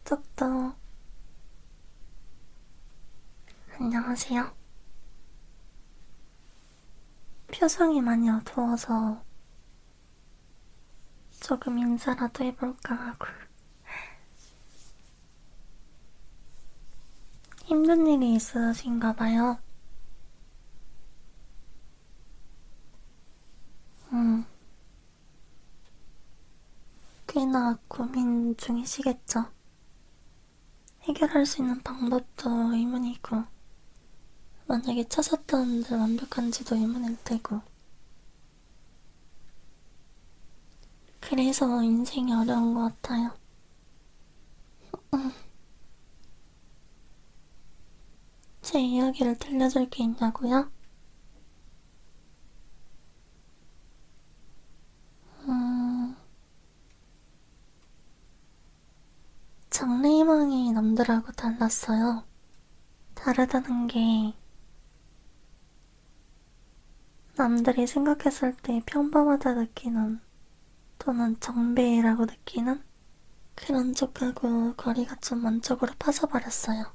똑똑. 안녕하세요. 표정이 많이 어두워서 조금 인사라도 해볼까 하고. 힘든 일이 있으신가 봐요. 음, 꽤나 고민 중이시겠죠? 해결할 수 있는 방법도 의문이고, 만약에 찾았다는데 완벽한지도 의문일 테고. 그래서 인생이 어려운 것 같아요. 제 이야기를 들려줄 게 있냐고요? 음, 장래희망이 남들하고 달랐어요. 다르다는 게 남들이 생각했을 때 평범하다 느끼는 또는 정배라고 느끼는 그런 쪽하고 거리가 좀 원적으로 파져버렸어요.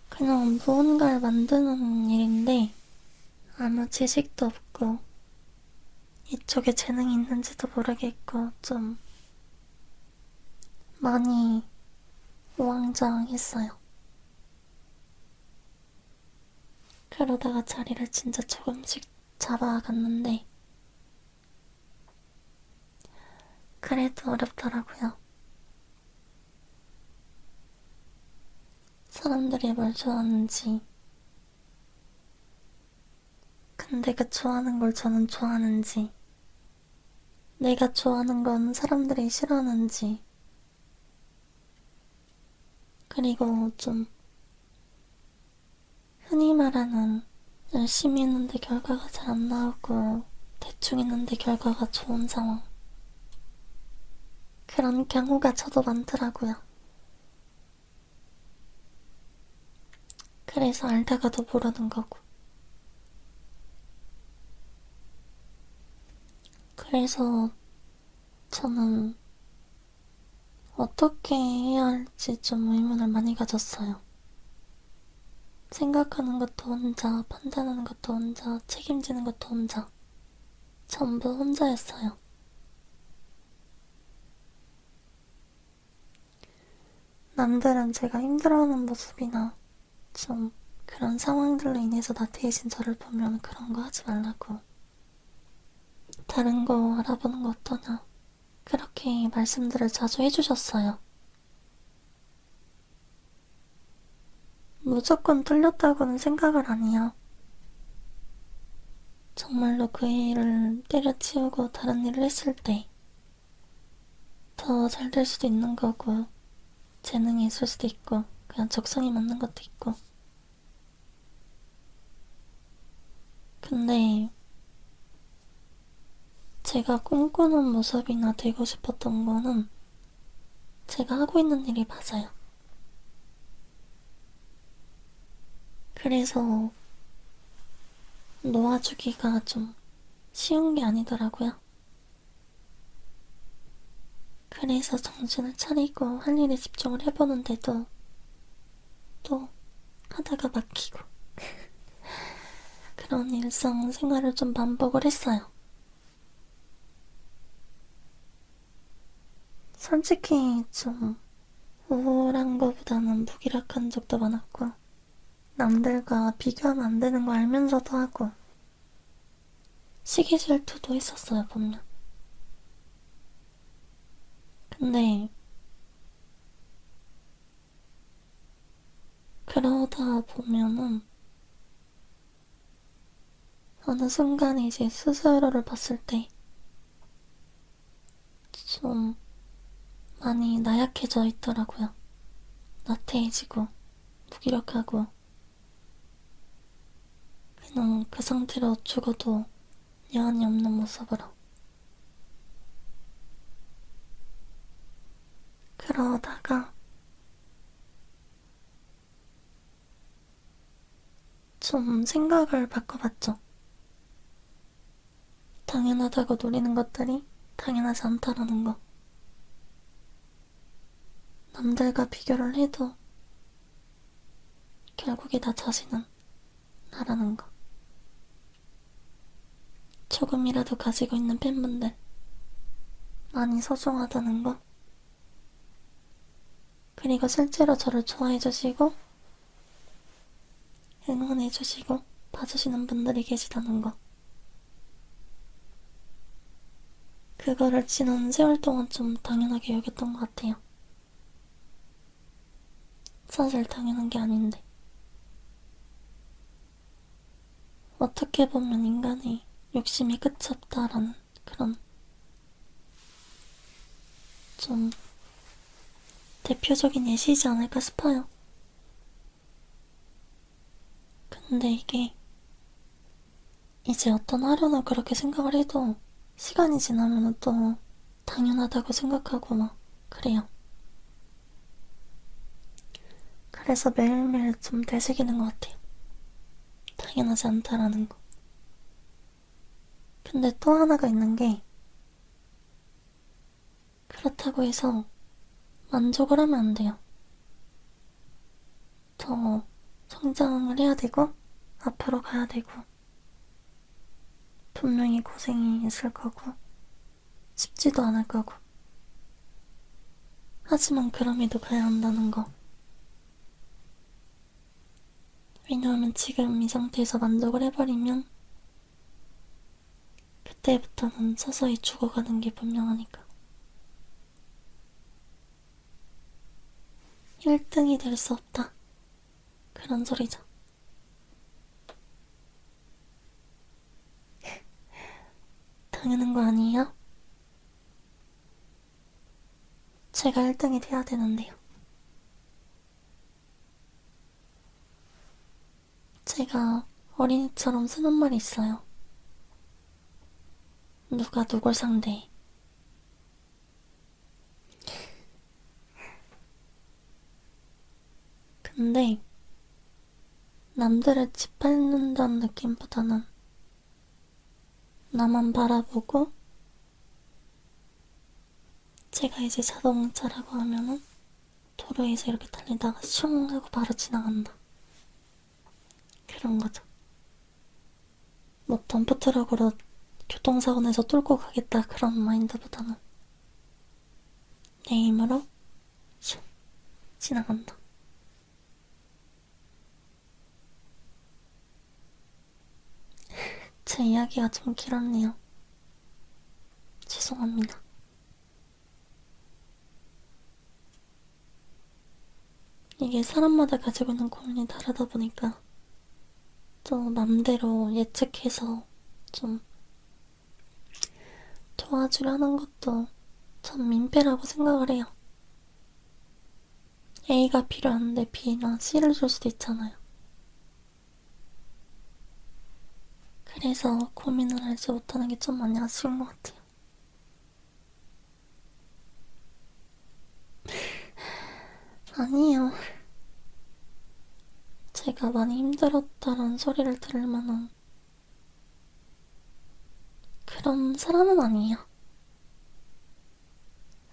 그냥 무언가를 만드는 일인데 아무 지식도 없고 이쪽에 재능이 있는지도 모르겠고 좀 많이 우왕좌왕했어요. 그러다가 자리를 진짜 조금씩 잡아갔는데 그래도 어렵더라고요. 사람들이 뭘 좋아하는지, 근데 그 좋아하는 걸 저는 좋아하는지, 내가 좋아하는 건 사람들이 싫어하는지, 그리고 좀 흔히 말하는 열심히 했는데 결과가 잘 안 나오고 대충 했는데 결과가 좋은 상황. 그런 경우가 저도 많더라고요. 그래서 알다가도 모르는 거고. 그래서 저는 어떻게 해야 할지 좀 의문을 많이 가졌어요. 생각하는 것도 혼자, 판단하는 것도 혼자, 책임지는 것도 혼자. 전부 혼자였어요. 남들은 제가 힘들어하는 모습이나 좀 그런 상황들로 인해서 나태해진 저를 보면 그런 거 하지 말라고. 다른 거 알아보는 거 어떠냐. 그렇게 말씀들을 자주 해주셨어요. 무조건 뚫렸다고는 생각을 안 해요. 정말로 그 일을 때려치우고 다른 일을 했을 때 더 잘 될 수도 있는 거고, 재능이 있을 수도 있고, 그냥 적성이 맞는 것도 있고. 근데 제가 꿈꾸는 모습이나 되고 싶었던 거는 제가 하고 있는 일이 맞아요. 그래서 놓아주기가 좀 쉬운 게 아니더라고요. 그래서 정신을 차리고 할 일에 집중을 해보는데도 또 하다가 막히고 그런 일상 생활을 좀 반복을 했어요. 솔직히 좀 우울한 거보다는 무기력한 적도 많았고 남들과 비교하면 안 되는 거 알면서도 하고 시기 질투도 했었어요, 분명. 근데 그러다 보면은 어느 순간 이제 스스로를 봤을 때 좀 많이 나약해져 있더라고요. 나태해지고 무기력하고 그냥 그 상태로 죽어도 여한이 없는 모습으로. 그러다가 좀 생각을 바꿔봤죠. 당연하다고 노리는 것들이 당연하지 않다라는 거. 남들과 비교를 해도 결국에 나 자신은 나라는 거. 조금이라도 가지고 있는 팬분들 많이 소중하다는 거. 그리고 실제로 저를 좋아해주시고 응원해주시고 봐주시는 분들이 계시다는 거. 그거를 지난 세월 동안 좀 당연하게 여겼던 것 같아요. 사실 당연한 게 아닌데. 어떻게 보면 인간의 욕심이 끝이 없다라는 그런 좀 대표적인 예시이지 않을까 싶어요. 근데 이게 이제 어떤 하루는 그렇게 생각을 해도 시간이 지나면 또 당연하다고 생각하고 막 그래요. 그래서 매일매일 좀 되새기는 것 같아요. 당연하지 않다라는 거. 근데 또 하나가 있는 게 그렇다고 해서 만족을 하면 안 돼요. 더 성장을 해야 되고 앞으로 가야 되고 분명히 고생이 있을 거고 쉽지도 않을 거고 하지만 그럼에도 가야 한다는 거. 왜냐하면 지금 이 상태에서 만족을 해버리면 그때부터는 서서히 죽어가는 게 분명하니까. 1등이 될 수 없다. 그런 소리죠. 당연한 거 아니에요? 제가 1등이 돼야 되는데요. 제가 어린이처럼 쓰는 말이 있어요. 누가 누굴 상대해. 근데 남들을 짓밟는다는 느낌보다는 나만 바라보고 제가 이제 자동차라고 하면은 도로에서 이렇게 달리다가 슝 하고 바로 지나간다. 그런 거죠. 뭐 덤프트럭으로 교통사고 내서 뚫고 가겠다 그런 마인드보다는 내 힘으로 슝 지나간다. 제 이야기가 좀 길었네요. 죄송합니다. 이게 사람마다 가지고 있는 고민이 다르다 보니까 또 맘대로 예측해서 좀 도와주려는 것도 전 민폐라고 생각을 해요. A가 필요한데 B나 C를 줄 수도 있잖아요. 그래서 고민을 알지 못하는 게 좀 많이 아쉬운 것 같아요. 아니에요. 제가 많이 힘들었다는 소리를 들을 만한 그런 사람은 아니에요.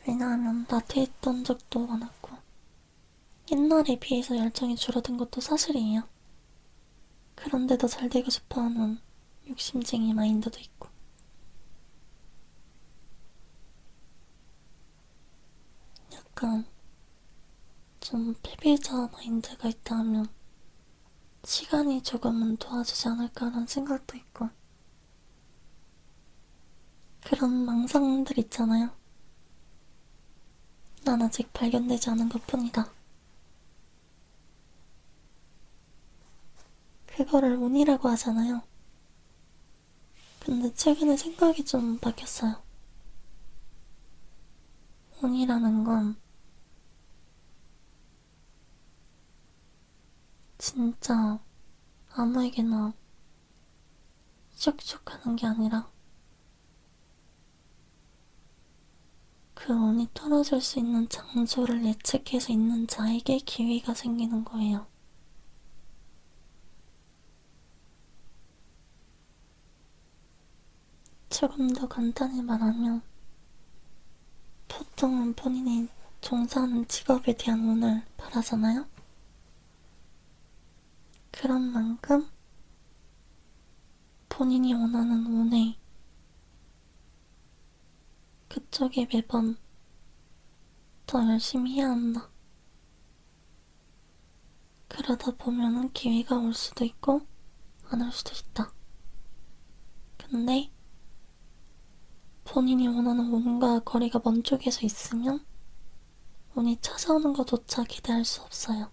왜냐하면 나태했던 적도 많았고 옛날에 비해서 열정이 줄어든 것도 사실이에요. 그런데도 잘 되고 싶어하는 욕심쟁이 마인드도 있고 약간 좀 패배자 마인드가 있다 하면 시간이 조금은 도와주지 않을까라는 생각도 있고 그런 망상들 있잖아요. 난 아직 발견되지 않은 것뿐이다. 그거를 운이라고 하잖아요. 근데 최근에 생각이 좀 바뀌었어요. 운이라는 건 진짜 아무에게나 슉슉 하는 게 아니라 그 운이 떨어질 수 있는 장소를 예측해서 있는 자에게 기회가 생기는 거예요. 조금 더 간단히 말하면 보통은 본인이 종사하는 직업에 대한 운을 바라잖아요? 그런 만큼 본인이 원하는 운에 그쪽에 매번 더 열심히 해야 한다. 그러다 보면은 기회가 올 수도 있고 안 올 수도 있다. 근데 본인이 원하는 운과 거리가 먼 쪽에서 있으면 운이 찾아오는 것조차 기대할 수 없어요.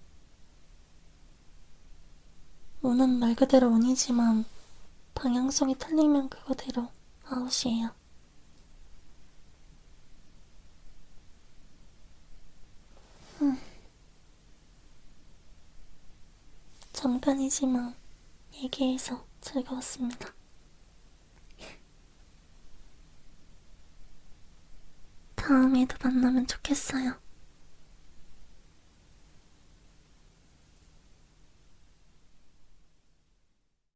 운은 말 그대로 운이지만 방향성이 틀리면 그거대로 아웃이에요. 잠깐이지만 얘기해서 즐거웠습니다. 다음에도 만나면 좋겠어요.